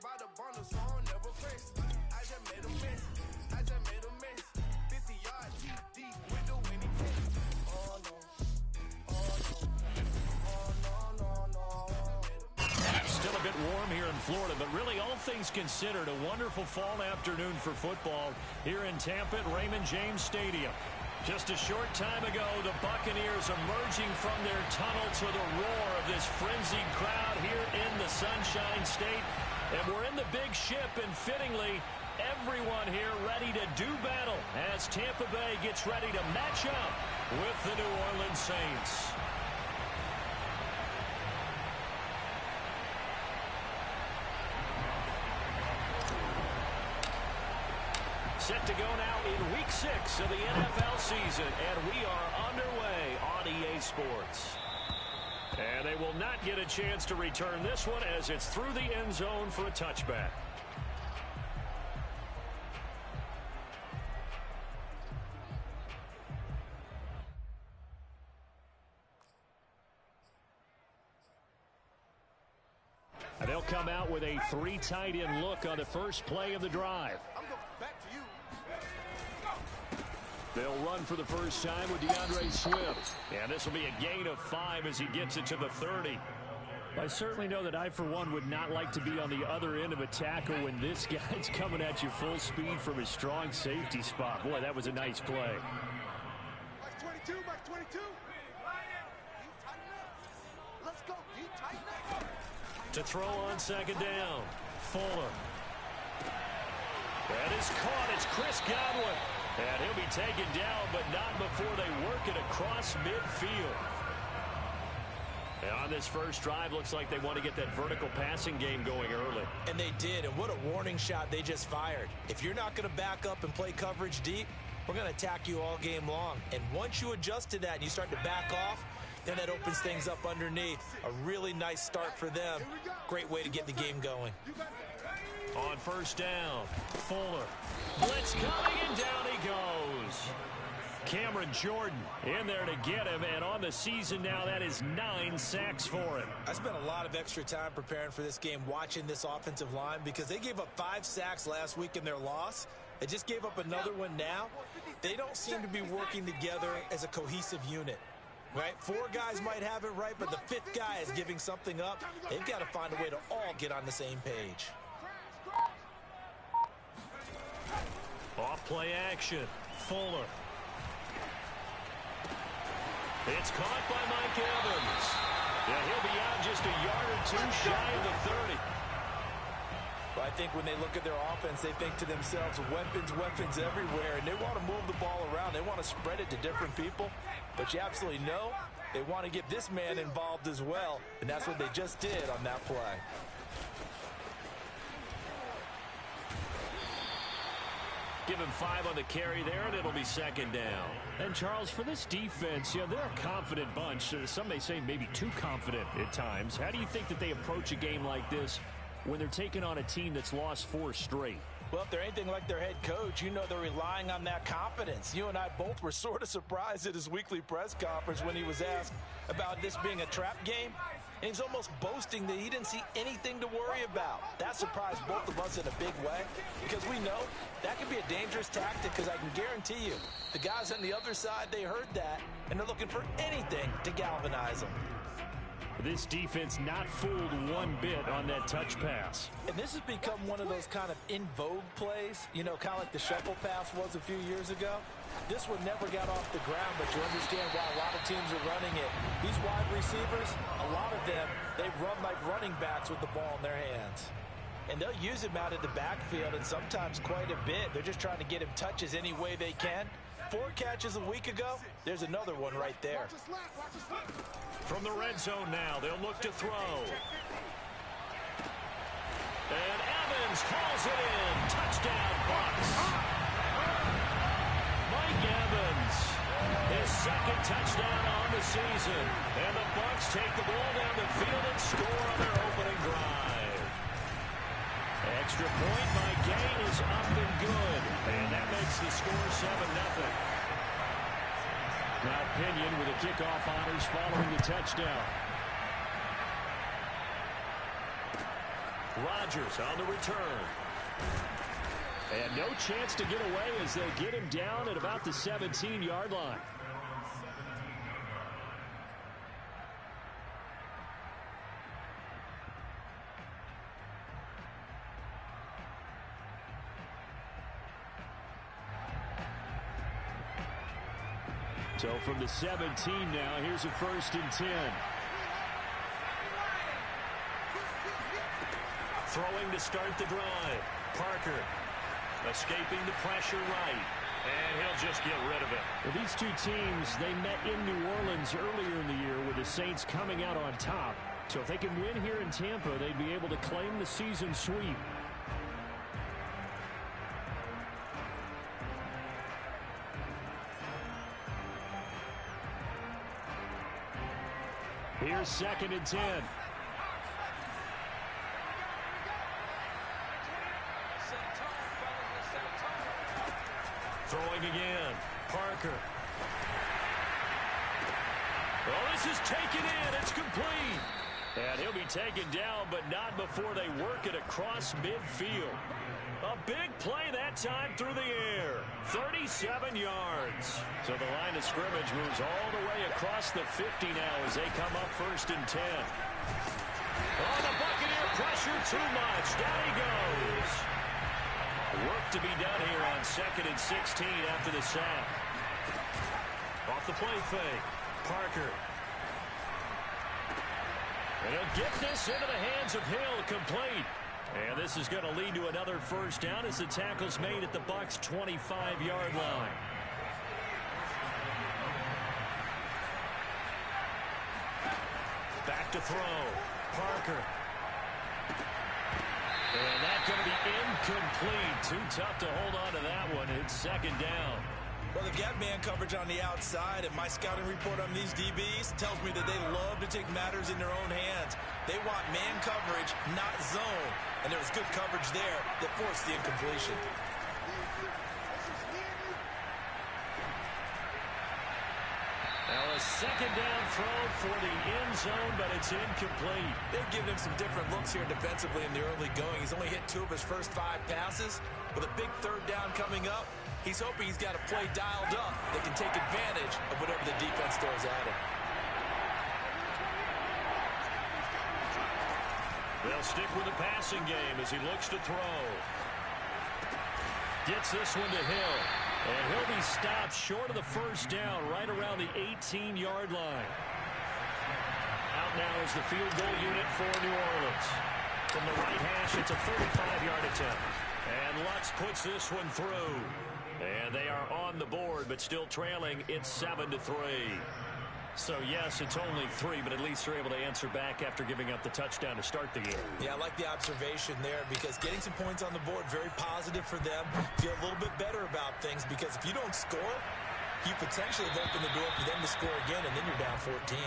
by the bundle, so I don't never press. I just made a mess. I just made a mess. 50 yards deep with the winning test. Oh no. Still a bit warm here in Florida, but really all things considered, a wonderful fall afternoon for football here in Tampa at Raymond James Stadium. Just a short time ago, the Buccaneers emerging from their tunnel to the roar of this frenzied crowd here in the Sunshine State. And we're in the big ship, and fittingly, everyone here ready to do battle as Tampa Bay gets ready to match up with the New Orleans Saints. Set to go now in Week 6 of the NFL season, and we are underway on EA Sports. And they will not get a chance to return this one as it's through the end zone for a touchback. And they'll come out with a 3 tight end look on the first play of the drive. They'll run for the first time with DeAndre Swift. And this will be a gain of 5 as he gets it to the 30. I certainly know that I, for one, would not like to be on the other end of a tackle when this guy's coming at you full speed from his strong safety spot. Boy, that was a nice play. Box 22, box 22. Let's go, deep tighten up. To throw on second down, Fuller. That is caught. It's Chris Godwin. And he'll be taken down, but not before they work it across midfield. And on this first drive, looks like they want to get that vertical passing game going early. And they did, and what a warning shot they just fired. If you're not going to back up and play coverage deep, we're going to attack you all game long. And once you adjust to that and you start to back off, then that opens things up underneath. A really nice start for them. Great way to get the game going. On first down, Fuller. Blitz coming, and down he goes. Cameron Jordan in there to get him, and on the season now, that is 9 sacks for him. I spent a lot of extra time preparing for this game, watching this offensive line, because they gave up 5 sacks last week in their loss. They just gave up another one now. They don't seem to be working together as a cohesive unit. Right? 4 guys might have it right, but the 5th guy is giving something up. They've got to find a way to all get on the same page. Off play action, Fuller. It's caught by Mike Evans. Yeah, he'll be out just a yard or 2 shy of the 30. But I think when they look at their offense, they think to themselves, weapons everywhere, and they want to move the ball around. They want to spread it to different people. But you absolutely know they want to get this man involved as well, and that's what they just did on that play. Give him 5 on the carry there, and it'll be second down. And, Charles, for this defense, they're a confident bunch. Some may say maybe too confident at times. How do you think that they approach a game like this when they're taking on a team that's lost 4 straight? Well, if they're anything like their head coach, you know they're relying on that confidence. You and I both were sort of surprised at his weekly press conference when he was asked about this being a trap game. And he was almost boasting that he didn't see anything to worry about. That surprised both of us in a big way because we know that could be a dangerous tactic because I can guarantee you the guys on the other side, they heard that, and they're looking for anything to galvanize them. This defense not fooled one bit on that touch pass. And this has become one of those kind of in vogue plays, you know, kind of like the shuffle pass was a few years ago. This one never got off the ground, but you understand why a lot of teams are running it. These wide receivers, a lot of them, they run like running backs with the ball in their hands. And they'll use him out of the backfield, and sometimes quite a bit. They're just trying to get him touches any way they can. 4 catches a week ago, there's another one right there. From the red zone now, they'll look to throw. And Evans calls it in. Touchdown, Bucs. Mike Evans, his 2nd touchdown on the season. And the Bucs take the ball down the field and score on their opening drive. Extra point by Gay is up and good. And that makes the score 7-0. Now Pinion with the kickoff honors following the touchdown. Rodgers on the return. And no chance to get away as they get him down at about the 17-yard line. So from the 17 now, here's a 1st and 10. Throwing to start the drive. Parker escaping the pressure right. And he'll just get rid of it. Well, these two teams, they met in New Orleans earlier in the year with the Saints coming out on top. So if they can win here in Tampa, they'd be able to claim the season sweep. Here's 2nd and 10. Throwing again. Parker. Well, this is taken in. It's complete. And he'll be taken down, but not before they work it across midfield. A big play that time through the air. 37 yards. So the line of scrimmage moves all the way across the 50 now as they come up 1st and 10. Oh, the Buccaneer pressure too much. Down he goes. Work to be done here on 2nd and 16 after the sack. Off the play fake. Parker. And he'll get this into the hands of Hill, complete. And this is going to lead to another 1st down as the tackle's made at the Bucs' 25-yard line. Back to throw. Parker. And that's going to be incomplete. Too tough to hold on to that one. It's 2nd down. Well, they've got man coverage on the outside, and my scouting report on these DBs tells me that they love to take matters in their own hands. They want man coverage, not zone. And there was good coverage there that forced the incompletion. Now a 2nd down throw for the end zone, but it's incomplete. They've given him some different looks here defensively in the early going. He's only hit 2 of his first 5 passes. With a big 3rd down coming up, he's hoping he's got a play dialed up that can take advantage of whatever the defense throws at him. They'll stick with the passing game as he looks to throw. Gets this one to Hill. And he'll be stopped short of the 1st down right around the 18-yard line. Out now is the field goal unit for New Orleans. From the right hash, it's a 35-yard attempt. And Lutz puts this one through. And they are on the board, but still trailing. It's 7-3. So, yes, it's only 3, but at least they're able to answer back after giving up the touchdown to start the game. Yeah, I like the observation there because getting some points on the board, very positive for them. Feel a little bit better about things because if you don't score, you potentially have opened the door for them to score again, and then you're down 14.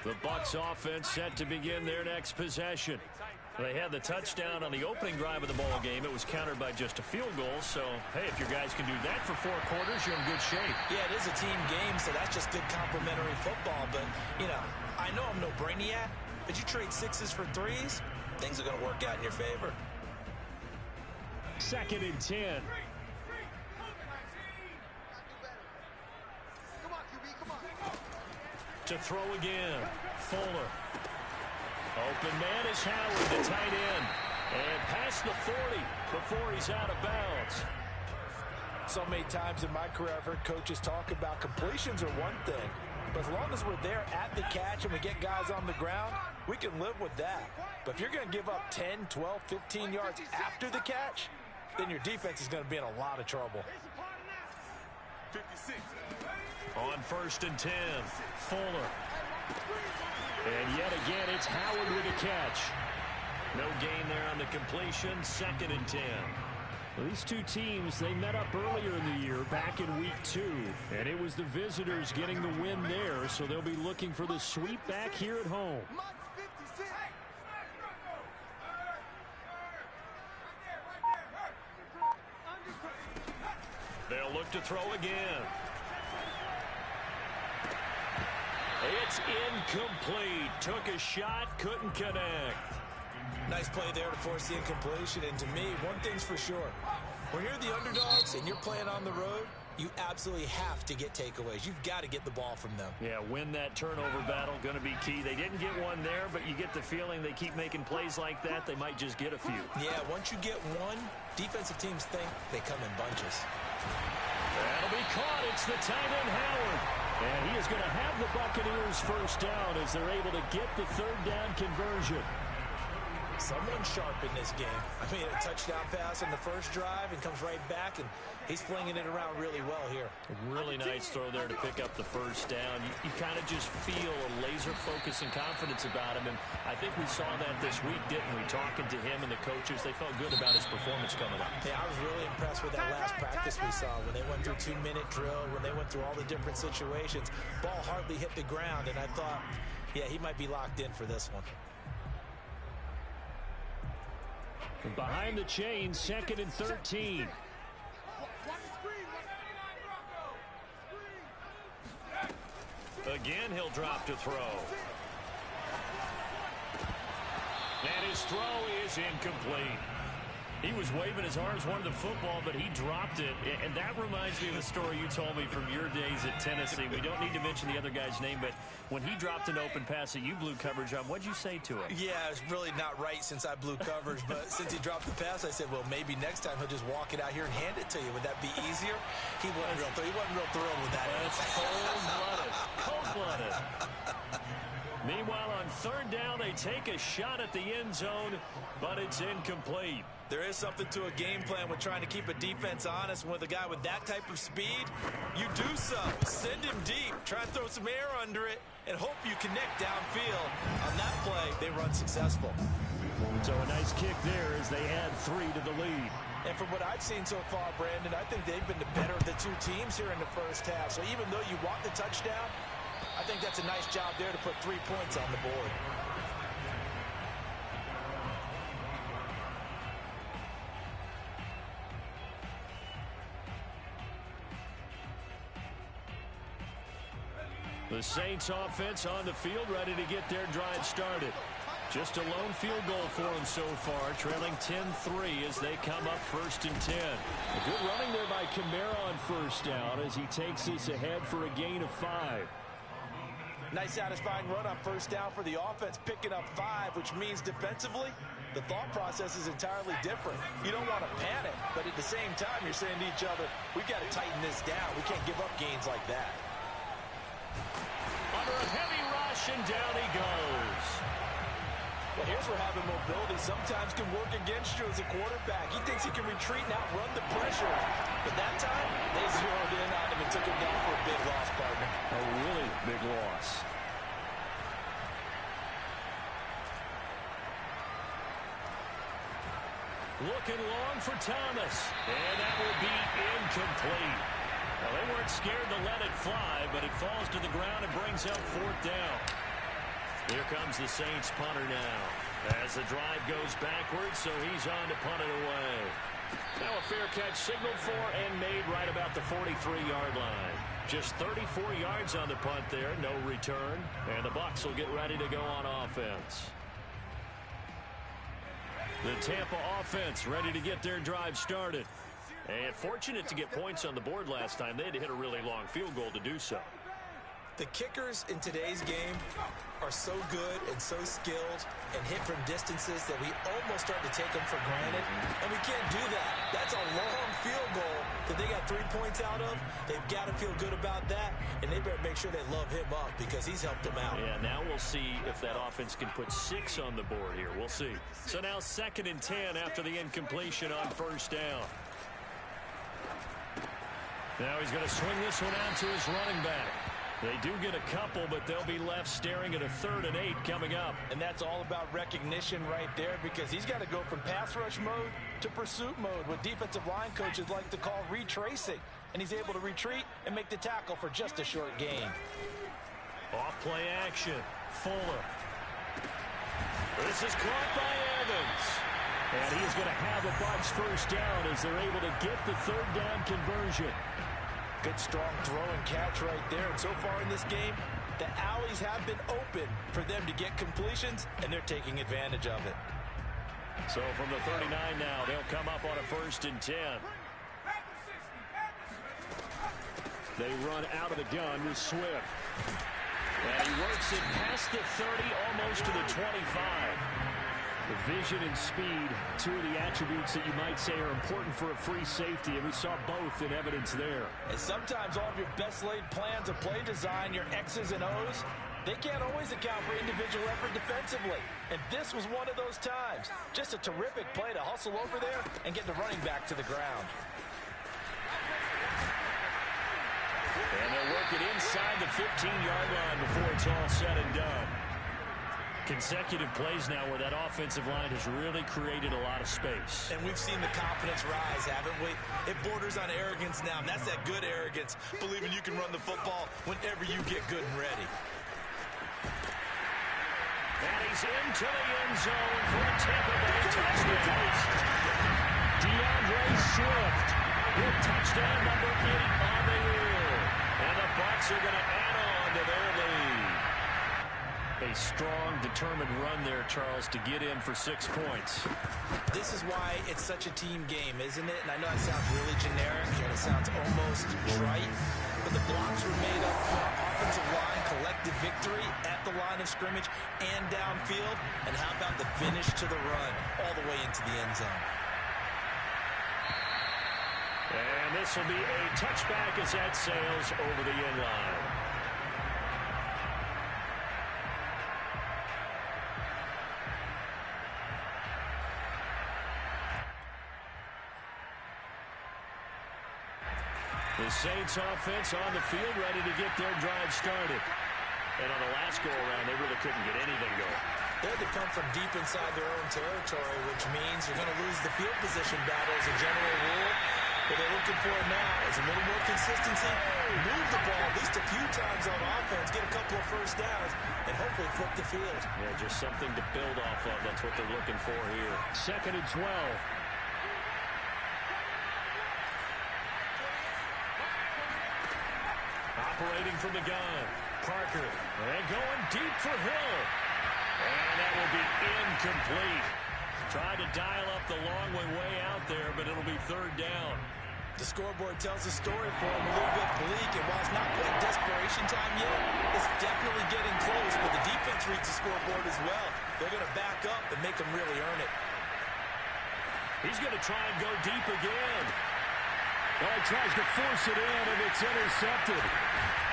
The Bucs offense set to begin their next possession. They had the touchdown on the opening drive of the ball game. It was countered by just a field goal. So, hey, if your guys can do that for 4 quarters, you're in good shape. Yeah, it is a team game, so that's just good complementary football. But, you know, I know I'm no brainiac, but you trade 6s for 3s, things are going to work out in your favor. 2nd and 10. To throw again. Fuller. Open man is Howard, the tight end. And past the 40 before he's out of bounds. So many times in my career, I've heard coaches talk about completions are one thing. But as long as we're there at the catch and we get guys on the ground, we can live with that. But if you're going to give up 10, 12, 15 yards after the catch, then your defense is going to be in a lot of trouble. 56. On 1st and 10, Fuller. And yet again, it's Howard with a catch. No gain there on the completion, 2nd and 10. Well, these two teams, they met up earlier in the year, back in week 2. And it was the visitors getting the win there, so they'll be looking for the sweep back here at home. They'll look to throw again. It's incomplete. Took a shot, couldn't connect. Nice play there to force the incompletion. And to me, one thing's for sure. When you're the underdogs and you're playing on the road, you absolutely have to get takeaways. You've got to get the ball from them. Yeah, win that turnover battle, going to be key. They didn't get one there, but you get the feeling they keep making plays like that, they might just get a few. Yeah, once you get one, defensive teams think they come in bunches. That'll be caught. It's the tight end, Howard. And he is going to have the Buccaneers first down as they're able to get the third down conversion. Someone sharp in this game. I mean, a touchdown pass on the first drive and comes right back, and he's flinging it around really well here. Really nice throw there to pick up the first down. You kind of just feel a laser focus and confidence about him, and I think we saw that this week, didn't we? Talking to him and the coaches, they felt good about his performance coming up. Yeah, I was really impressed with that last practice we saw when they went through 2-minute drill, when they went through all the different situations. Ball hardly hit the ground, and I thought, yeah, he might be locked in for this one. Behind the chain, 2nd and 13. Again, he'll drop to throw. And his throw is incomplete. He was waving his arms, wanted the football, but he dropped it. And that reminds me of the story you told me from your days at Tennessee. We don't need to mention the other guy's name, but when he dropped an open pass that you blew coverage on, what'd you say to him? Yeah, it's really not right since I blew coverage, but since he dropped the pass, I said, well, maybe next time he'll just walk it out here and hand it to you. Would that be easier? He wasn't real thrilled with that. That's cold-blooded. Cold-blooded. Meanwhile, on third down, they take a shot at the end zone, but it's incomplete. There is something to a game plan with trying to keep a defense honest. With a guy with that type of speed, you do so. Send him deep. Try and throw some air under it and hope you connect downfield. On that play, they run successful. So a nice kick there as they add 3 to the lead. And from what I've seen so far, Brandon, I think they've been the better of the two teams here in the first half. So even though you want the touchdown, I think that's a nice job there to put 3 points on the board. The Saints offense on the field, ready to get their drive started. Just a lone field goal for them so far, trailing 10-3 as they come up 1st and 10. A good running there by Kamara on first down as he takes this ahead for a gain of 5. Nice satisfying run on first down for the offense, picking up 5, which means defensively, the thought process is entirely different. You don't want to panic, but at the same time, you're saying to each other, we've got to tighten this down. We can't give up gains like that. Under a heavy rush, and down he goes. Well, here's where having mobility sometimes can work against you as a quarterback. He thinks he can retreat and outrun the pressure. But that time, they zeroed in on him and took him down for a big loss, partner. A really big loss. Looking long for Thomas. And that will be incomplete. Well, they weren't scared to let it fly, but it falls to the ground and brings up 4th down. Here comes the Saints punter now. As the drive goes backwards, so he's on to punt it away. Now a fair catch signaled for and made right about the 43-yard line. Just 34 yards on the punt there, no return. And the Bucs will get ready to go on offense. The Tampa offense ready to get their drive started. And fortunate to get points on the board last time. They had to hit a really long field goal to do so. The kickers in today's game are so good and so skilled and hit from distances that we almost start to take them for granted. And we can't do that. That's a long field goal that they got 3 points out of. They've got to feel good about that, and they better make sure they love him up because he's helped them out. Yeah, now we'll see if that offense can put 6 on the board here. We'll see. So now 2nd and 10 after the incompletion on first down. Now he's going to swing this one out to his running back. They do get a couple, but they'll be left staring at a 3rd and 8 coming up. And that's all about recognition right there because he's got to go from pass rush mode to pursuit mode, what defensive line coaches like to call retracing. And he's able to retreat and make the tackle for just a short gain. Off play action. Fuller. This is caught by Evans. And he is going to have a Bucs first down as they're able to get the third down conversion. Good, strong throw and catch right there. And so far in this game, the alleys have been open for them to get completions, and they're taking advantage of it. So from the 39 now, they'll come up on a 1st and 10. They run out of the gun with Swift. And he works it past the 30, almost to the 25. The vision and speed, two of the attributes that you might say are important for a free safety, and we saw both in evidence there. And sometimes all of your best laid plans of play design, your X's and O's, they can't always account for individual effort defensively. And this was one of those times. Just a terrific play to hustle over there and get the running back to the ground. And they'll work it inside the 15-yard line before it's all said and done. Consecutive plays now where that offensive line has really created a lot of space. And we've seen the confidence rise, haven't we? It borders on arrogance now, and that's that good arrogance, believing you can run the football whenever you get good and ready. And he's into the end zone for a Tampa Bay touchdown. DeAndre Swift with touchdown number 8 on the year. And the Bucs are going to add on to their lead. A strong, determined run there, Charles, to get in for 6 points. This is why it's such a team game, isn't it? And I know it sounds really generic and it sounds almost trite, but the blocks were made up from offensive line, collective victory at the line of scrimmage and downfield. And how about the finish to the run all the way into the end zone? And this will be a touchback as that sails over the end line. The Saints offense on the field ready to get their drive started. And on the last go-around, they really couldn't get anything going. They had to come from deep inside their own territory, which means you're going to lose the field position battle as a general rule. What they're looking for now is a little more consistency, move the ball at least a few times on offense, get a couple of first downs, and hopefully flip the field. Yeah, just something to build off of. That's what they're looking for here. 2nd and 12. Operating from the gun, Parker, and going deep for Hill. And that will be incomplete. Tried to dial up the long way out there, but it'll be 3rd down. The scoreboard tells a story for him, a little bit bleak, and while it's not quite desperation time yet, it's definitely getting close, but the defense reads the scoreboard as well. They're going to back up and make them really earn it. He's going to try and go deep again. Well, he tries to force it in, and it's intercepted.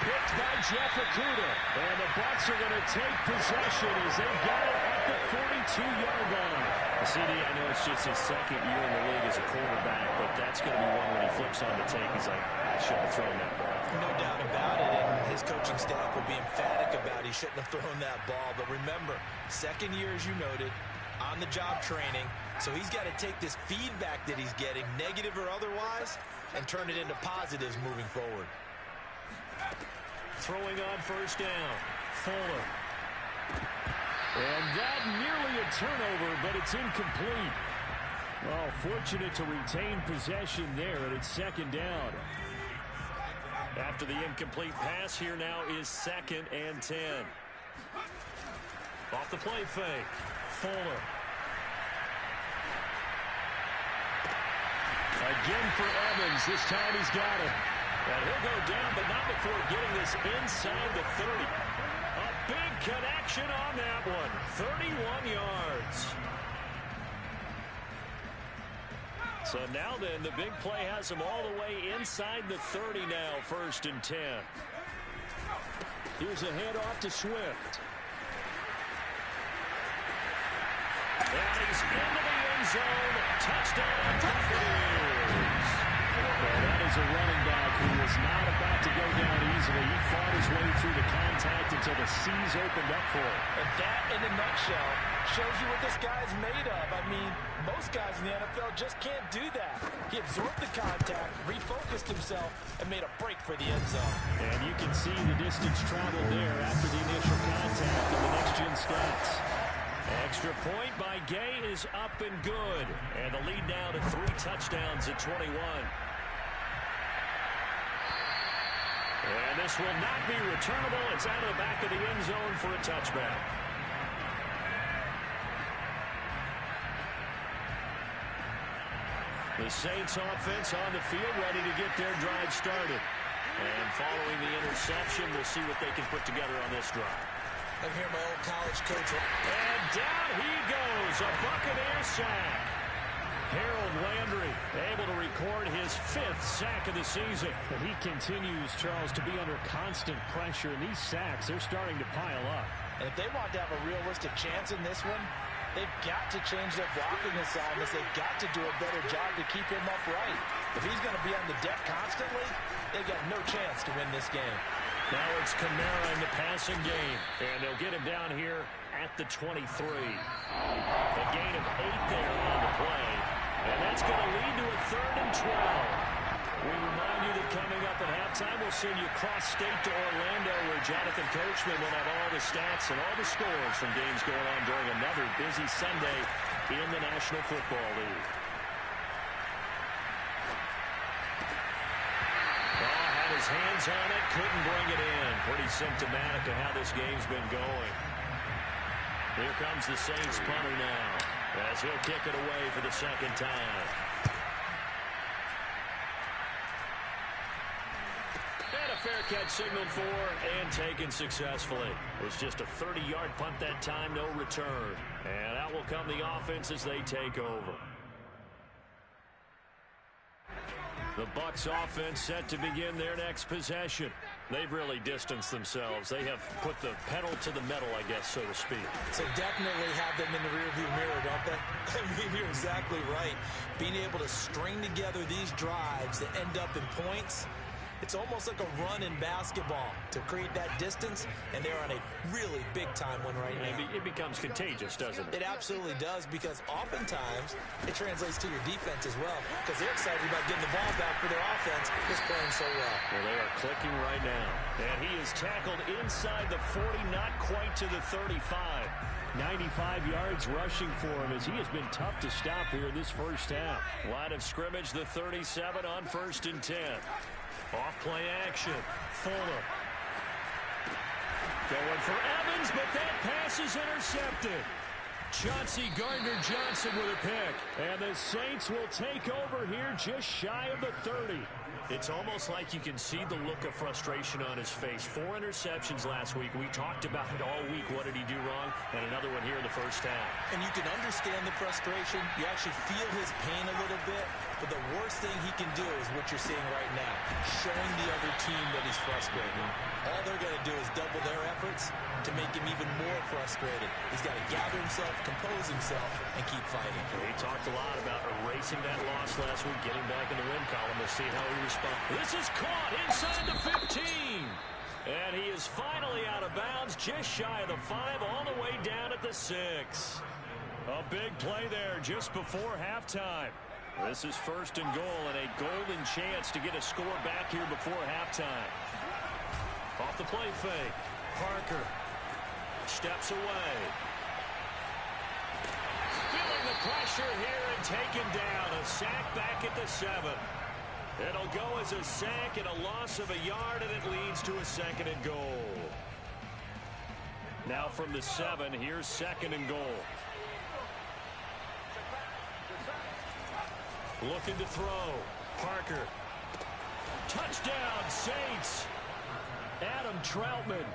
Picked by Jeff Okudah. And the Bucs are going to take possession as they got it at the 42-yard line. CD, I know it's just his 2nd year in the league as a quarterback, but that's going to be one when he flips on the tape. He's like, I shouldn't have thrown that ball. No doubt about it, and his coaching staff will be emphatic about he shouldn't have thrown that ball. But remember, 2nd year, as you noted, on-the-job training, so he's got to take this feedback that he's getting, negative or otherwise, and turn it into positives moving forward. Throwing on 1st down, Fuller. And that nearly a turnover, but it's incomplete. Well, fortunate to retain possession there, and it's 2nd down. After the incomplete pass, here now is 2nd and 10. Off the play fake, Fuller. Again for Evans. This time he's got it. And he'll go down, but not before getting this inside the 30. A big connection on that one. 31 yards. So now then, the big play has him all the way inside the 30 now, 1st and 10. Here's a handoff to Swift. And he's into the end zone. Touchdown, Buccaneers. Well, that is a running back who was not about to go down easily. He fought his way through the contact until the seas opened up for him. And that, in a nutshell, shows you what this guy's made of. I mean, most guys in the NFL just can't do that. He absorbed the contact, refocused himself, and made a break for the end zone. And you can see the distance traveled there after the initial contact in the next-gen stats. Extra point by Gay is up and good. And the lead now to 3 touchdowns at 21. And this will not be returnable. It's out of the back of the end zone for a touchback. The Saints offense on the field ready to get their drive started. And following the interception, we'll see what they can put together on this drive. I hear my old college coach. And down he goes, a Buccaneer sack. Harold Landry able to record his 5th sack of the season. He continues, Charles, to be under constant pressure, and these sacks, they're starting to pile up. And if they want to have a realistic chance in this one, they've got to change their blocking assignments. They've got to do a better job to keep him upright. If he's going to be on the deck constantly, they've got no chance to win this game. Now it's Kamara in the passing game, and they'll get him down here at the 23. A gain of 8 there on the play, and that's going to lead to a 3rd and 12. We remind you that coming up at halftime, we'll send you cross-state to Orlando, where Jonathan Coachman will have all the stats and all the scores from games going on during another busy Sunday in the National Football League. His hands on it, couldn't bring it in. Pretty symptomatic of how this game's been going. Here comes the Saints punter now, as he'll kick it away for the 2nd time. And a fair catch signaled for and taken successfully. It's just a 30-yard punt that time, no return. And out will come the offense as they take over. The Bucs offense set to begin their next possession. They've really distanced themselves. They have put the pedal to the metal, I guess, so to speak. So definitely have them in the rearview mirror, don't they? I mean, you're exactly right. Being able to string together these drives that end up in points, it's almost like a run in basketball to create that distance, and they're on a really big-time one right now. It becomes contagious, doesn't it? It absolutely does, because oftentimes it translates to your defense as well, because they're excited about getting the ball back for their offense that's playing so well. Well, they are clicking right now. And he is tackled inside the 40, not quite to the 35. 95 yards rushing for him, as he has been tough to stop here in this first half. Line of scrimmage, the 37 on 1st and 10. Off play action. Fuller. Going for Evans, but that pass is intercepted. Chauncey Gardner-Johnson with a pick. And the Saints will take over here just shy of the 30. It's almost like you can see the look of frustration on his face. 4 interceptions last week. We talked about it all week. What did he do wrong? And another one here in the first half. And you can understand the frustration. You actually feel his pain a little bit. But the worst thing he can do is what you're seeing right now, showing the other team that he's frustrated. All they're going to do is double their efforts to make him even more frustrated. He's got to gather himself, compose himself, and keep fighting. He talked a lot about erasing that loss last week, getting back in the win column. We'll see how he responds. This is caught inside the 15. And he is finally out of bounds, just shy of the 5, all the way down at the 6. A big play there just before halftime. This is 1st and goal, and a golden chance to get a score back here before halftime. Off the play fake. Parker steps away. Feeling the pressure here and taken down. A sack back at the 7. It'll go as a sack and a loss of a yard, and it leads to a 2nd and goal. Now from the 7, here's 2nd and goal. Looking to throw. Parker. Touchdown, Saints. Adam Troutman,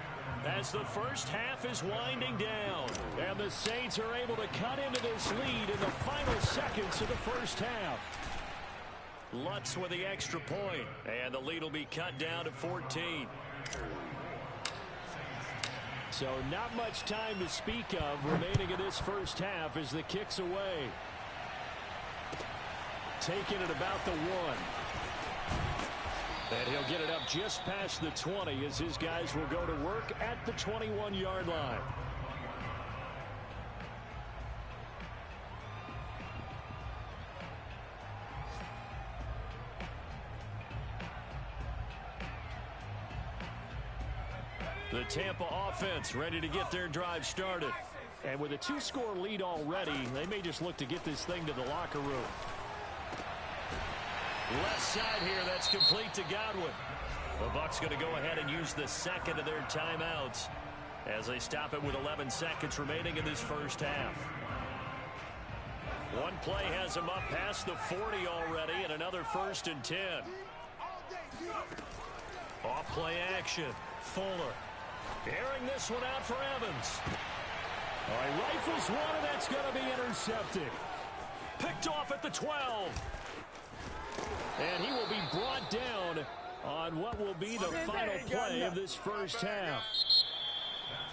as the first half is winding down. And the Saints are able to cut into this lead in the final seconds of the first half. Lutz with the extra point. And the lead will be cut down to 14. So not much time to speak of remaining in this first half as the kick's away. Taking it about the 1. And he'll get it up just past the 20 as his guys will go to work at the 21-yard line. The Tampa offense ready to get their drive started. And with a 2-score lead already, they may just look to get this thing to the locker room. Left side here, that's complete to Godwin. The Bucs going to go ahead and use the second of their timeouts as they stop it with 11 seconds remaining in this first half. One play has them up past the 40 already, and another 1st and 10. Off play action. Fuller airing this one out for Evans. All right, rifles one, and that's going to be intercepted. Picked off at the 12. And he will be brought down on what will be the final play of this first half.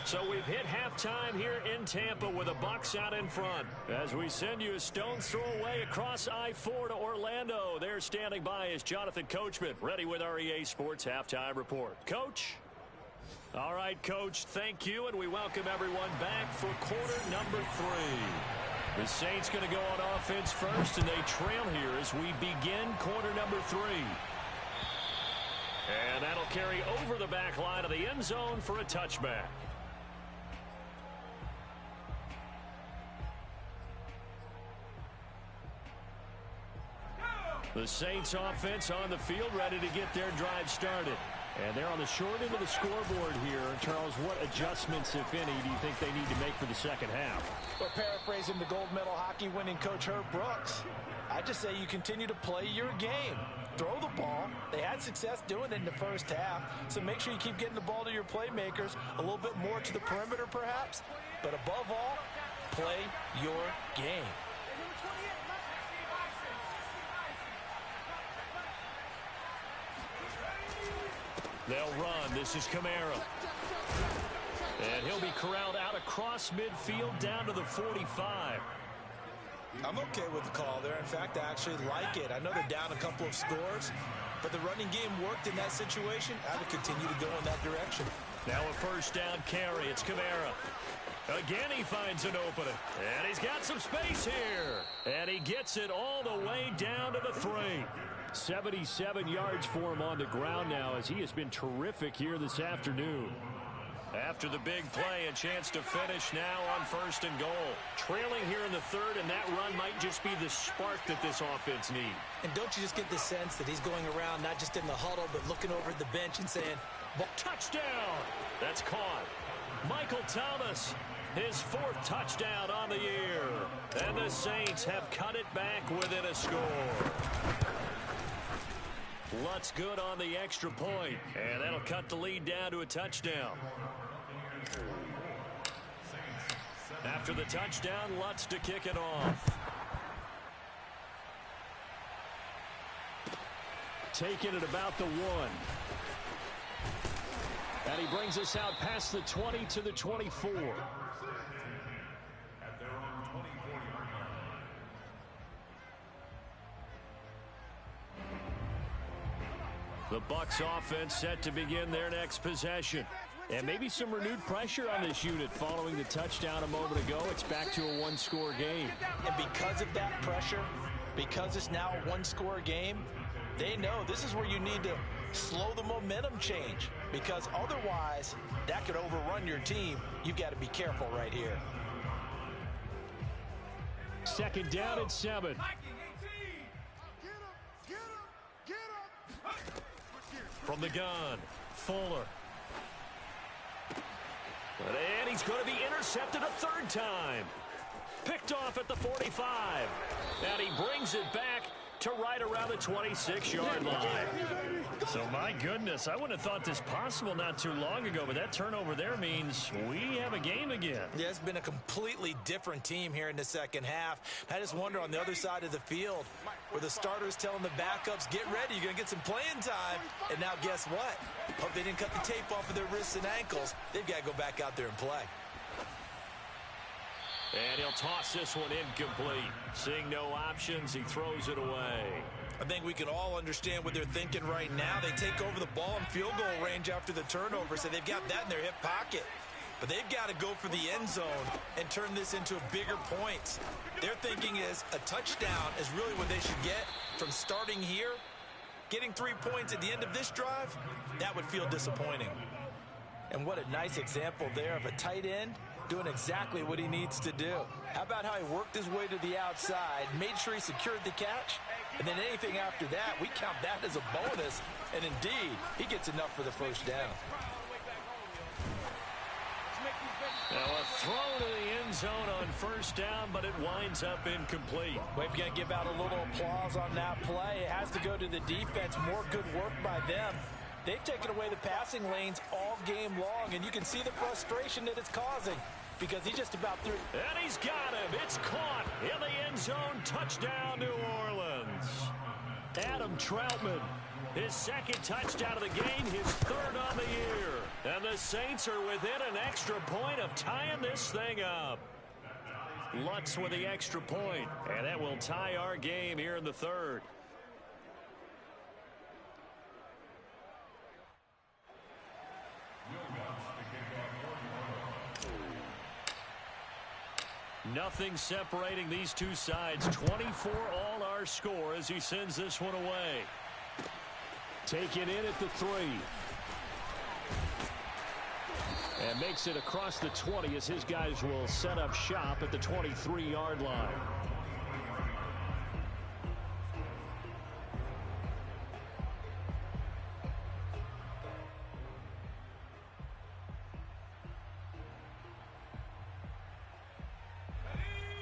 So we've hit halftime here in Tampa with the Bucs out in front. As we send you a stone's throw away across I-4 to Orlando. There standing by is Jonathan Coachman, ready with our EA Sports Halftime Report. Coach? All right, Coach, thank you, and we welcome everyone back for quarter number 3. The Saints going to go on offense first, and they trail here as we begin quarter number 3. And that'll carry over the back line of the end zone for a touchback. The Saints offense on the field, ready to get their drive started. And they're on the short end of the scoreboard here. Charles, what adjustments, if any, do you think they need to make for the second half? Well, paraphrasing the gold medal hockey winning coach Herb Brooks, I just say you continue to play your game. Throw the ball. They had success doing it in the first half, so make sure you keep getting the ball to your playmakers, a little bit more to the perimeter perhaps, but above all, play your game. They'll run. This is Kamara. And he'll be corralled out across midfield down to the 45. I'm okay with the call there. In fact, I actually like it. I know they're down a couple of scores, but the running game worked in that situation. I would continue to go in that direction. Now a first down carry. It's Kamara. Again, he finds an opening. And he's got some space here. And he gets it all the way down to the 3. 77 yards for him on the ground now, as he has been terrific here this afternoon. After the big play, a chance to finish now on 1st and goal. Trailing here in the 3rd, and that run might just be the spark that this offense needs. And don't you just get the sense that he's going around not just in the huddle, but looking over at the bench and saying, touchdown! That's caught. Michael Thomas, his 4th touchdown on the year. And the Saints have cut it back within a score. Lutz good on the extra point, and that'll cut the lead down to a touchdown. After the touchdown, Lutz to kick it off. Taking it about the 1. And he brings us out past the 20 to the 24. The Bucs offense set to begin their next possession. And maybe some renewed pressure on this unit following the touchdown a moment ago. It's back to a 1-score game. And because of that pressure, because it's now a 1-score game, they know this is where you need to slow the momentum change, because otherwise that could overrun your team. You've got to be careful right here. 2nd down and 7. From the gun, Fuller. And he's going to be intercepted a 3rd time. Picked off at the 45. And he brings it back to right around the 26-yard line. So, my goodness, I wouldn't have thought this possible not too long ago, but that turnover there means we have a game again. Yeah, it's been a completely different team here in the second half. I just wonder on the other side of the field where the starters telling the backups, get ready, you're going to get some playing time. And now guess what? Hope they didn't cut the tape off of their wrists and ankles. They've got to go back out there and play. And he'll toss this one incomplete. Seeing no options, he throws it away. I think we can all understand what they're thinking right now. They take over the ball in field goal range after the turnover, so they've got that in their hip pocket. But they've got to go for the end zone and turn this into a bigger point. Their thinking is a touchdown is really what they should get from starting here. Getting 3 points at the end of this drive, that would feel disappointing. And what a nice example there of a tight end doing exactly what he needs to do. How about how he worked his way to the outside, made sure he secured the catch, and then anything after that, we count that as a bonus. And indeed, he gets enough for the first down. Now a throw to the end zone on first down, but it winds up incomplete. We've got to give out a little applause on that play. It has to go to the defense. More good work by them. They've taken away the passing lanes all game long, and you can see the frustration that it's causing because he just about threw. And he's got him. It's caught in the end zone. Touchdown, New Orleans. Adam Troutman, his second touchdown of the game, his third on the year. And the Saints are within an extra point of tying this thing up. Lutz with the extra point, and that will tie our game here in the third. Nothing separating these two sides. 24 all our score as he sends this one away. Take it in at the 3. And makes it across the 20 as his guys will set up shop at the 23-yard line.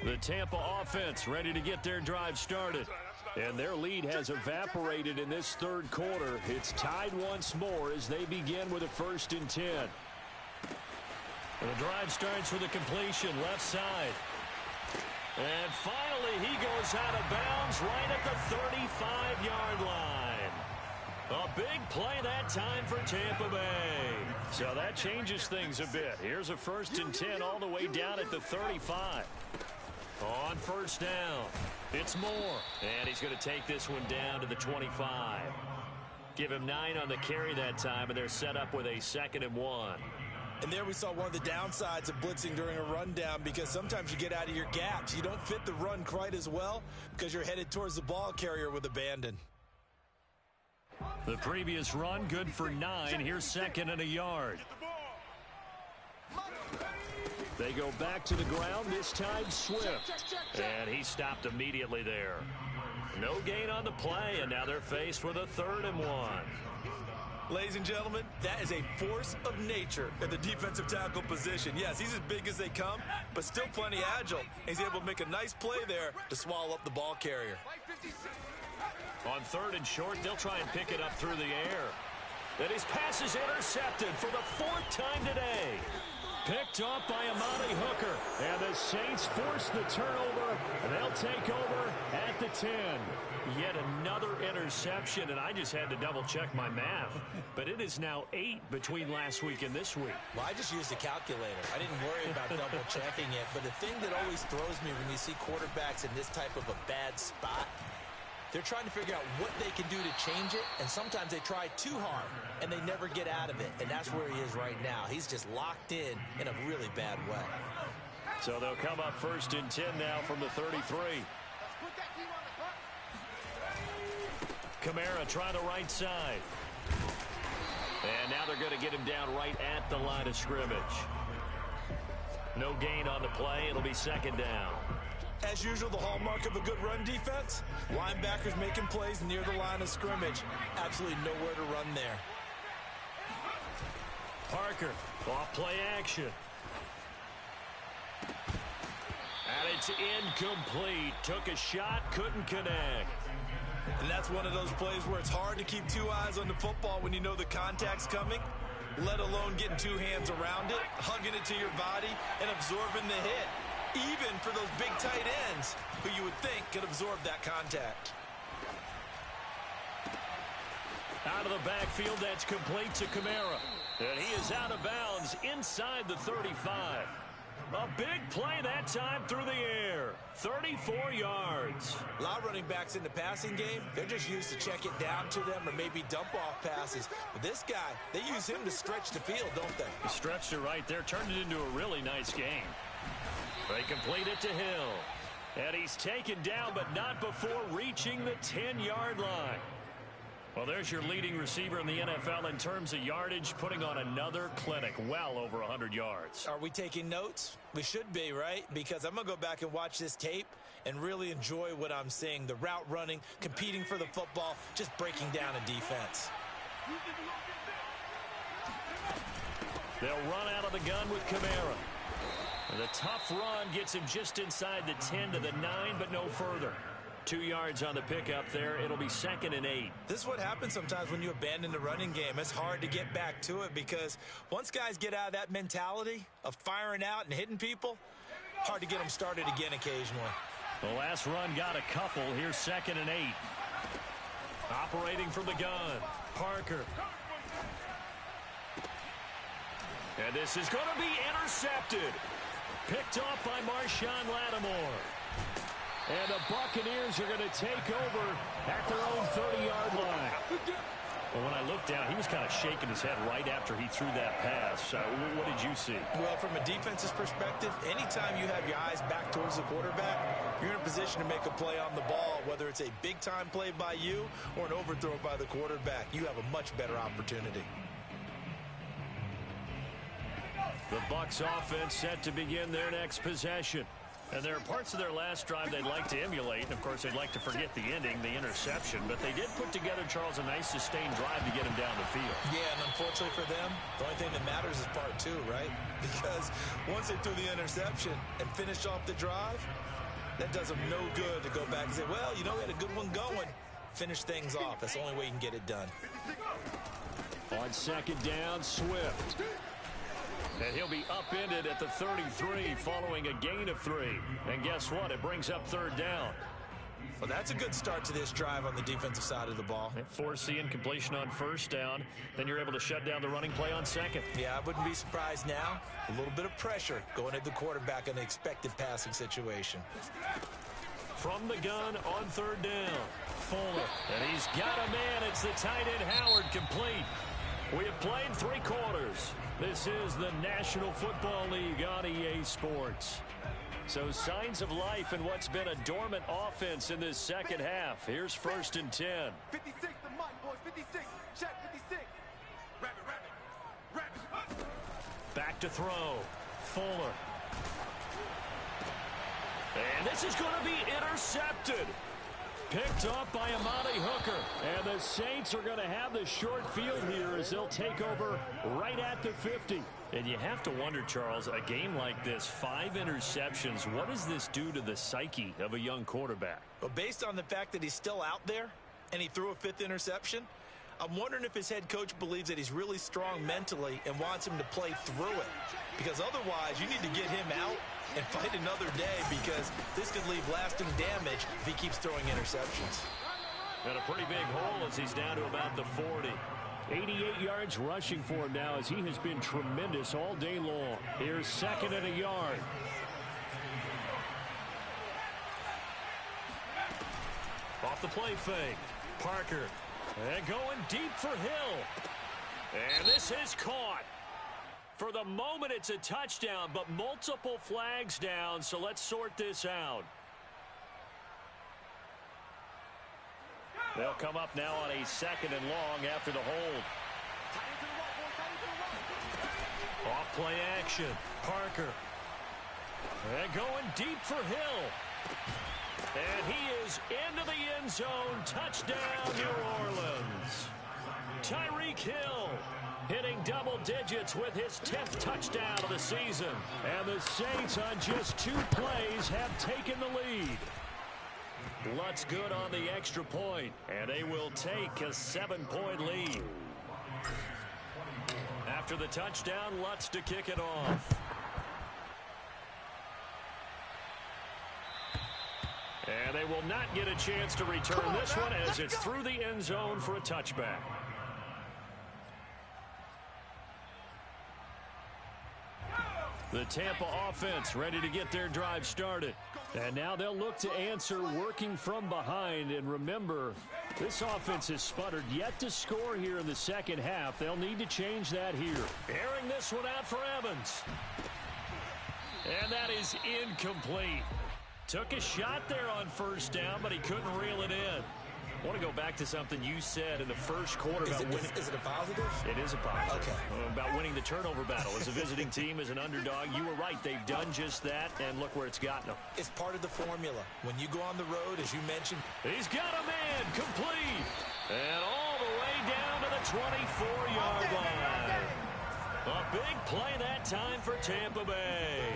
The Tampa offense ready to get their drive started. And their lead has evaporated in this third quarter. It's tied once more as they begin with a 1st and 10. And the drive starts with a completion left side. And finally he goes out of bounds right at the 35-yard line. A big play that time for Tampa Bay. So that changes things a bit. Here's a 1st and 10 all the way down at the 35. On first down, it's Moore. And he's going to take this one down to the 25. Give him 9 on the carry that time, and they're set up with a 2nd and 1. And there we saw one of the downsides of blitzing during a rundown because sometimes you get out of your gaps. You don't fit the run quite as well because you're headed towards the ball carrier with abandon. The previous run good for 9. Here's 2nd and a yard. They go back to the ground, this time Swift. And he stopped immediately there. No gain on the play, and now they're faced with a 3rd and 1. Ladies and gentlemen, that is a force of nature at the defensive tackle position. Yes, he's as big as they come, but still plenty agile. He's able to make a nice play there to swallow up the ball carrier. On 3rd and short, they'll try and pick it up through the air. And his pass is intercepted for the 4th time today. Picked off by Amani Hooker. And the Saints force the turnover. And they'll take over at the 10. Yet another interception, and I just had to double-check my math. But it is now 8 between last week and this week. Well, I just used a calculator. I didn't worry about double-checking it. But the thing that always throws me when you see quarterbacks in this type of a bad spot, they're trying to figure out what they can do to change it, and sometimes they try too hard, and they never get out of it. And that's where he is right now. He's just locked in a really bad way. So they'll come up 1st and 10 now from the 33. Kamara try the right side. And now they're going to get him down right at the line of scrimmage. No gain on the play. It'll be 2nd down. As usual, the hallmark of a good run defense, linebackers making plays near the line of scrimmage. Absolutely nowhere to run there. Parker, off play action. And it's incomplete. Took a shot, couldn't connect. And that's one of those plays where it's hard to keep 2 eyes on the football when you know the contact's coming, let alone getting 2 hands around it, hugging it to your body, and absorbing the hit. Even for those big tight ends who you would think could absorb that contact. Out of the backfield, that's complete to Kamara. And he is out of bounds inside the 35. A big play that time through the air. 34 yards. A lot of running backs in the passing game, they're just used to check it down to them or maybe dump off passes. But this guy, they use him to stretch the field, don't they? He stretched it right there, turned it into a really nice game. They complete it to Hill. And he's taken down, but not before reaching the 10-yard line. Well, there's your leading receiver in the NFL in terms of yardage, putting on another clinic, well over 100 yards. Are we taking notes? We should be, right? Because I'm going to go back and watch this tape and really enjoy what I'm seeing. The route running, competing for the football, just breaking down a defense. They'll run out of the gun with Kamara. And the tough run gets him just inside the 10 to the 9, but no further. 2 yards on the pickup there. It'll be 2nd and 8. This is what happens sometimes when you abandon the running game. It's hard to get back to it because once guys get out of that mentality of firing out and hitting people, hard to get them started again occasionally. The last run got a couple. Here's 2nd and 8. Operating from the gun, Parker. And this is going to be intercepted. Picked off by Marshawn Lattimore. And the Buccaneers are going to take over at their own 30-yard line. Well, when I looked down, he was kind of shaking his head right after he threw that pass. What did you see? Well, from a defense's perspective, anytime you have your eyes back towards the quarterback, you're in a position to make a play on the ball, whether it's a big-time play by you or an overthrow by the quarterback. You have a much better opportunity. The Bucs offense set to begin their next possession. And there are parts of their last drive they'd like to emulate. And, of course, they'd like to forget the ending, the interception. But they did put together, Charles, a nice sustained drive to get him down the field. Yeah, and unfortunately for them, the only thing that matters is part 2, right? Because once they threw the interception and finished off the drive, that does them no good to go back and say, well, you know, we had a good one going. Finish things off. That's the only way you can get it done. On 2nd down, Swift. And he'll be upended at the 33 following a gain of 3. And guess what? It brings up 3rd down. Well, that's a good start to this drive on the defensive side of the ball. Forcing completion on 1st down. Then you're able to shut down the running play on 2nd. Yeah, I wouldn't be surprised now. A little bit of pressure going at the quarterback in the expected passing situation. From the gun on 3rd down. Fuller. And he's got a man. It's the tight end Howard, complete. We have played 3 quarters. This is the National Football League on EA Sports. So signs of life in what's been a dormant offense in this second half. Here's 1st and 10. 56 to Mike, boys. 56. Check 56. Rabbit. Back to throw. Fuller. And this is going to be intercepted. Picked off by Amani Hooker. And the Saints are going to have the short field here as they'll take over right at the 50. And you have to wonder, Charles, a game like this, 5 interceptions, what does this do to the psyche of a young quarterback? Well, based on the fact that he's still out there and he threw a 5th interception, I'm wondering if his head coach believes that he's really strong mentally and wants him to play through it. Because otherwise, you need to get him out and fight another day, because this could leave lasting damage if he keeps throwing interceptions. And a pretty big hole as he's down to about the 40. 88 yards rushing for him now as he has been tremendous all day long. Here's 2nd and a yard. Off the play fake. Parker. And going deep for Hill. And this is caught. For the moment, it's a touchdown, but multiple flags down, so let's sort this out. They'll come up now on a 2nd and long after the hold. Off play action. Parker. And going deep for Hill. And he is into the end zone. Touchdown, New Orleans. Tyreek Hill hitting double digits with his 10th touchdown of the season. And the Saints on just 2 plays have taken the lead. Lutz good on the extra point, and they will take a 7-point lead. After the touchdown, Lutz to kick it off. And they will not get a chance to return this one as it's through the end zone for a touchback. The Tampa offense ready to get their drive started. And now they'll look to answer working from behind. And remember, this offense has sputtered yet to score here in the second half. They'll need to change that here. Airing this one out for Evans. And that is incomplete. Took a shot there on 1st down, but he couldn't reel it in. I want to go back to something you said in the first quarter about winning. Is it a positive? It is a positive. Okay. About winning the turnover battle. As a visiting team, as an underdog, you were right. They've done just that, and look where it's gotten them. It's part of the formula. When you go on the road, as you mentioned. He's got a man complete. And all the way down to the 24-yard line. A big play that time for Tampa Bay.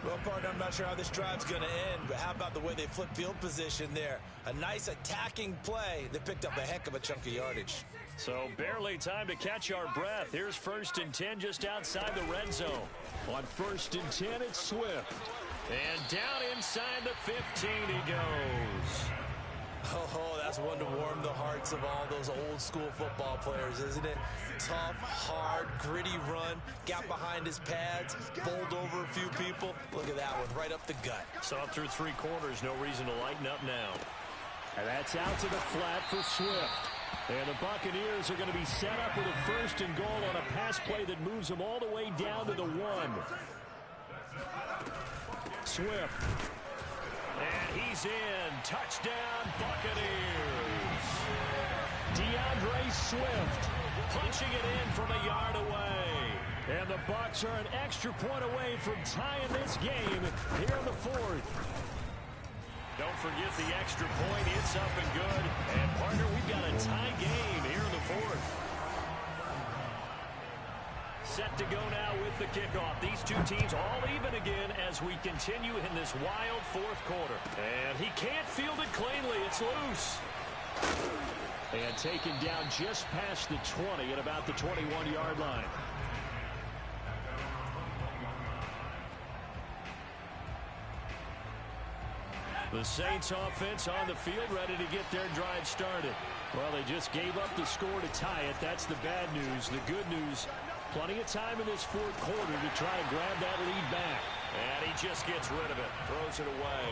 Well, partner, I'm not sure how this drive's going to end, but how about the way they flip field position there? A nice attacking play that picked up a heck of a chunk of yardage. So barely time to catch our breath. Here's 1st and 10 just outside the red zone. On 1st and 10, it's Swift. And down inside the 15 he goes. Oh, that's one to warm the hearts of all those old school football players, isn't it? Tough, hard, gritty run. Got behind his pads, bowled over a few people. Look at that one, right up the gut. Saw through 3 quarters, no reason to lighten up now. And that's out to the flat for Swift. And the Buccaneers are going to be set up with a 1st and goal on a pass play that moves them all the way down to the 1. Swift. And he's in. Touchdown, Buccaneers. DeAndre Swift punching it in from a yard away. And the Bucs are an extra point away from tying this game here in the 4th. Don't forget the extra point. It's up and good. And, partner, we've got a tie game here in the 4th. Set to go now with the kickoff. These two teams all even again as we continue in this wild 4th quarter. And he can't field it cleanly. It's loose. And taken down just past the 20 at about the 21-yard line. The Saints offense on the field ready to get their drive started. Well, they just gave up the score to tie it. That's the bad news. The good news, plenty of time in this 4th quarter to try to grab that lead back. And he just gets rid of it. Throws it away.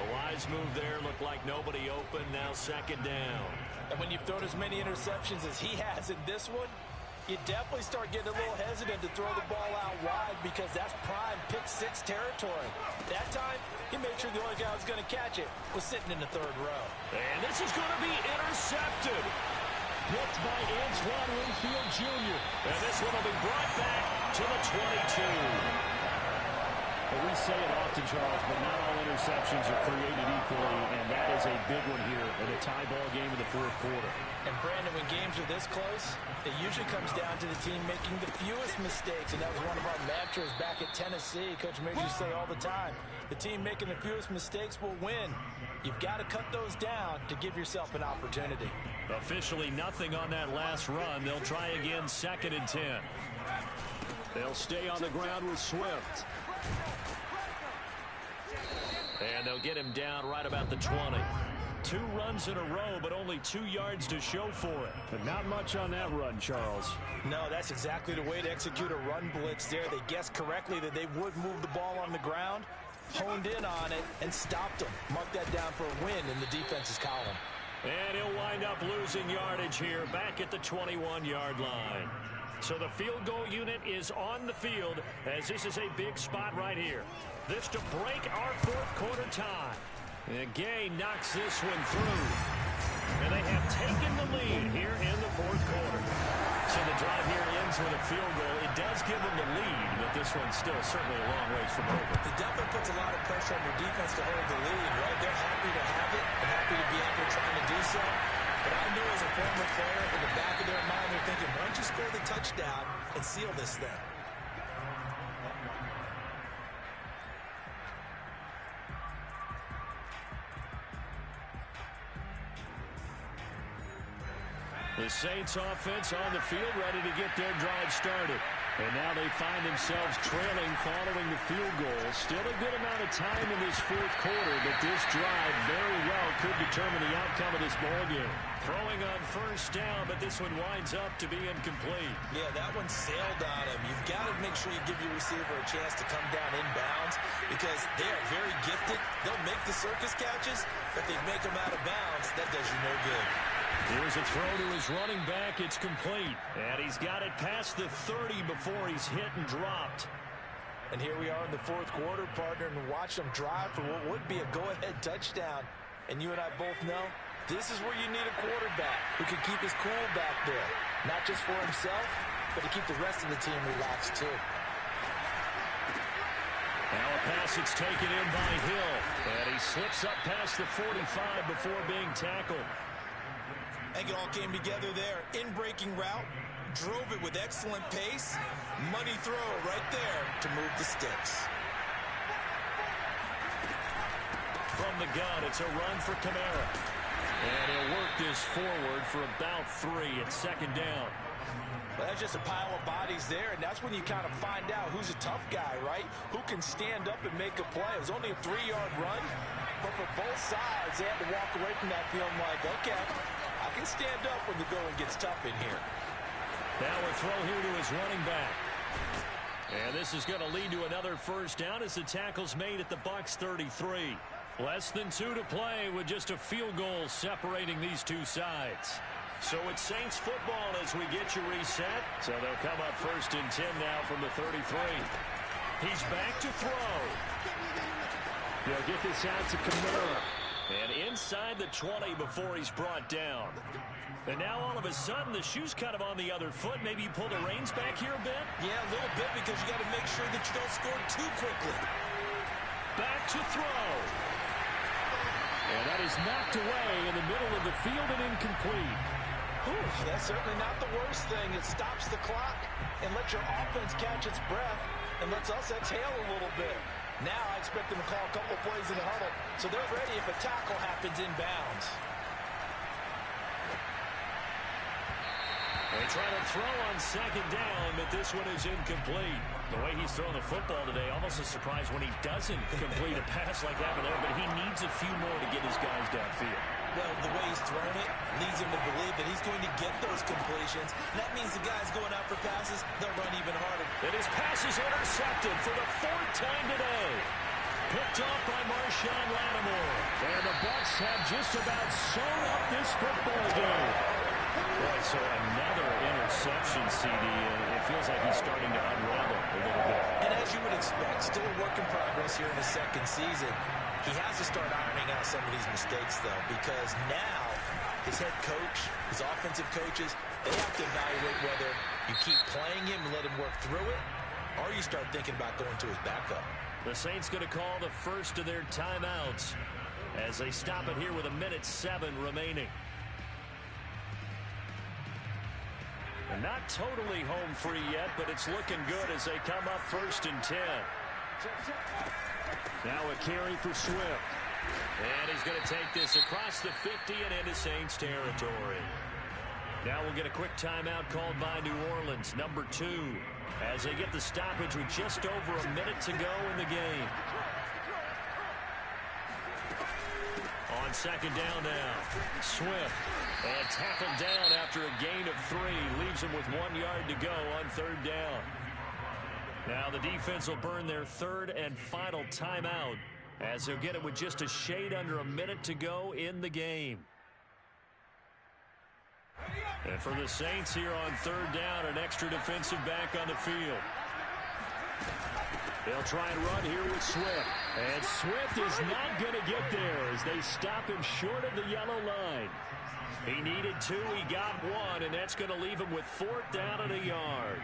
The wise move there. Looked like nobody open. Now 2nd down. And when you've thrown as many interceptions as he has in this one, you definitely start getting a little hesitant to throw the ball out wide because that's prime pick-6 territory. That time, he made sure the only guy who was going to catch it was sitting in the 3rd row. And this is going to be intercepted. Picked by Antoine Winfield Jr. And this one will be brought back to the 22. Well, we say it often, Charles, but not all interceptions are created equally, and that is a big one here in a tie ball game in the 4th quarter. And, Brandon, when games are this close, it usually comes down to the team making the fewest mistakes, and that was one of our mantras back at Tennessee. Coach made you say all the time, the team making the fewest mistakes will win. You've got to cut those down to give yourself an opportunity. Officially nothing on that last run. They'll try again 2nd and 10. They'll stay on the ground with Swift. And they'll get him down right about the 20. 2 runs in a row, but only 2 yards to show for it. But not much on that run, Charles. No, that's exactly the way to execute a run blitz there. They guessed correctly that they would move the ball on the ground, honed in on it, and stopped them. Mark that down for a win in the defense's column. And he'll wind up losing yardage here back at the 21-yard line. So the field goal unit is on the field as this is a big spot right here. This to break our 4th quarter tie. And Gay knocks this one through. And they have taken the lead here in the 4th quarter. So the drive here ends with a field goal. It does give them the lead, but this one's still certainly a long ways from over. It definitely puts a lot of pressure on your defense to hold the lead, right? They're happy to have it and happy to be out there trying to do so. But I know as a former player, in the back of their mind, they're thinking, why don't you score the touchdown and seal this thing? The Saints offense on the field ready to get their drive started. And now they find themselves trailing following the field goal. Still a good amount of time in this 4th quarter, but this drive very well could determine the outcome of this ballgame. Throwing on 1st down, but this one winds up to be incomplete. Yeah, that one sailed on him. You've got to make sure you give your receiver a chance to come down inbounds because they are very gifted. They'll make the circus catches, but they make them out of bounds. That does you no good. Here's a throw to his running back. It's complete. And he's got it past the 30 before he's hit and dropped. And here we are in the 4th quarter, partner, and watch them drive for what would be a go-ahead touchdown. And you and I both know This is where you need a quarterback who can keep his cool back there. Not just for himself, but to keep the rest of the team relaxed too. Now a pass that's taken in by Hill. And he slips up past the 45 before being tackled. I think it all came together there. In-breaking route, drove it with excellent pace. Money throw right there to move the sticks. From the gun, it's a run for Kamara. And he'll work this forward for about 3 at second down. Well, that's just a pile of bodies there, and that's when you kind of find out who's a tough guy, right? Who can stand up and make a play. It was only a 3-yard run, but for both sides, they had to walk away from that feeling like, okay, I can stand up when the going gets tough in here. Now a throw here to his running back. And this is going to lead to another first down as the tackle's made at the Bucs 33. Less than 2 to play with just a field goal separating these two sides. So it's Saints football as we get you reset. So they'll come up first and 10 now from the 33. He's back to throw. They'll get this out to Kamara. And inside the 20 before he's brought down. And now all of a sudden the shoe's kind of on the other foot. Maybe you pull the reins back here a bit? Yeah, a little bit because you got to make sure that you don't score too quickly. Back to throw. And that is knocked away in the middle of the field and incomplete. Ooh, that's certainly not the worst thing. It stops the clock and lets your offense catch its breath and lets us exhale a little bit. Now I expect them to call a couple plays in the huddle, so they're ready if a tackle happens inbounds. They try to throw on second down, but this one is incomplete. The way he's throwing the football today, almost a surprise when he doesn't complete a pass like that, but he needs a few more to get his guys downfield. Well, the way he's thrown it leads him to believe that he's going to get those completions. And that means the guys going out for passes, they'll run even harder. And his pass is intercepted for the 4th time today. Picked off by Marshawn Lattimore. And the Bucs have just about sewn up this football game. Boy, so another interception, CD, and it feels like he's starting to unravel a little bit. And as you would expect, still a work in progress here in his second season. He has to start ironing out some of these mistakes, though, because now his head coach, his offensive coaches, they have to evaluate whether you keep playing him and let him work through it, or you start thinking about going to his backup. The Saints going to call the first of their timeouts as they stop it here with 1:07 remaining. And not totally home free yet, but it's looking good as they come up first and 10. Now a carry for Swift. And he's going to take this across the 50 and into Saints territory. Now we'll get a quick timeout called by New Orleans, number 2, as they get the stoppage with just over a minute to go in the game. On second down now, Swift. And tackled down after a gain of 3. Leaves him with 1 yard to go on third down. Now the defense will burn their third and final timeout as they'll get it with just a shade under a minute to go in the game. And for the Saints here on third down, an extra defensive back on the field. They'll try and run here with Swift. And Swift is not going to get there as they stop him short of the yellow line. He needed 2, he got 1, and that's going to leave him with 4th down and a yard.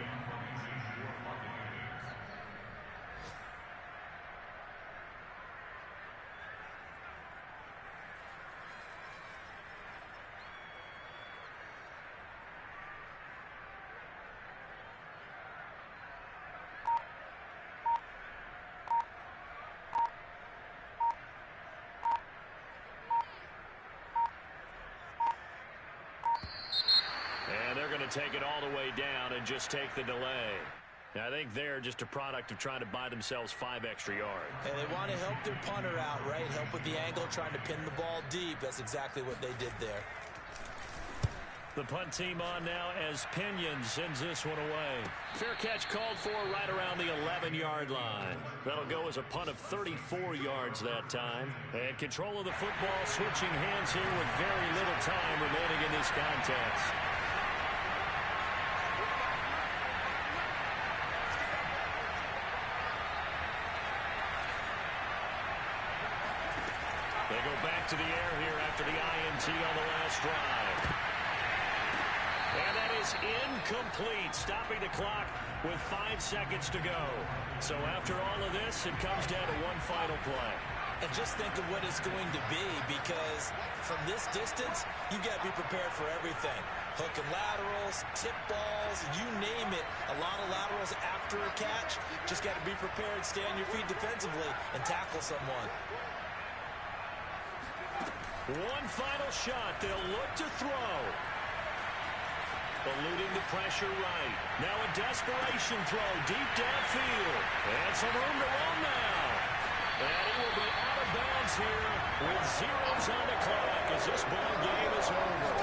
Take it all the way down and just take the delay. Now, I think they're just a product of trying to buy themselves 5 extra yards. And they want to help their punter out, right? Help with the angle, trying to pin the ball deep. That's exactly what they did there. The punt team on now as Pinion sends this one away. Fair catch called for right around the 11-yard line. That'll go as a punt of 34 yards that time. And control of the football switching hands here with very little time remaining in this contest. to the air here after the INT on the last drive. And that is incomplete, stopping the clock with 5 seconds to go. So after all of this, it comes down to one final play. And just think of what it's going to be, because from this distance, you've got to be prepared for everything. Hook and laterals, tip balls, you name it. A lot of laterals after a catch. Just got to be prepared, stay on your feet defensively, and tackle someone. One final shot. They'll look to throw. Eluding the pressure right. Now a desperation throw deep downfield. And some room to run now. And he will be out of bounds here with zeros on the clock as this ball game is over.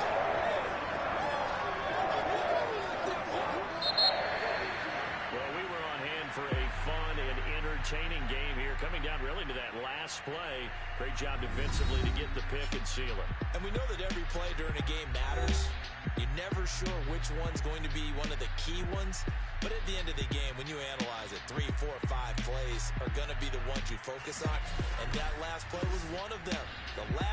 Well, we were on hand for a fun and entertaining game here, coming down really to that last play. Great job defensively to get the pick and seal it. And we know that every play during a game matters. You're never sure which one's going to be one of the key ones. But at the end of the game, when you analyze it, 3, 4, 5 plays are going to be the ones you focus on. And that last play was one of them. The last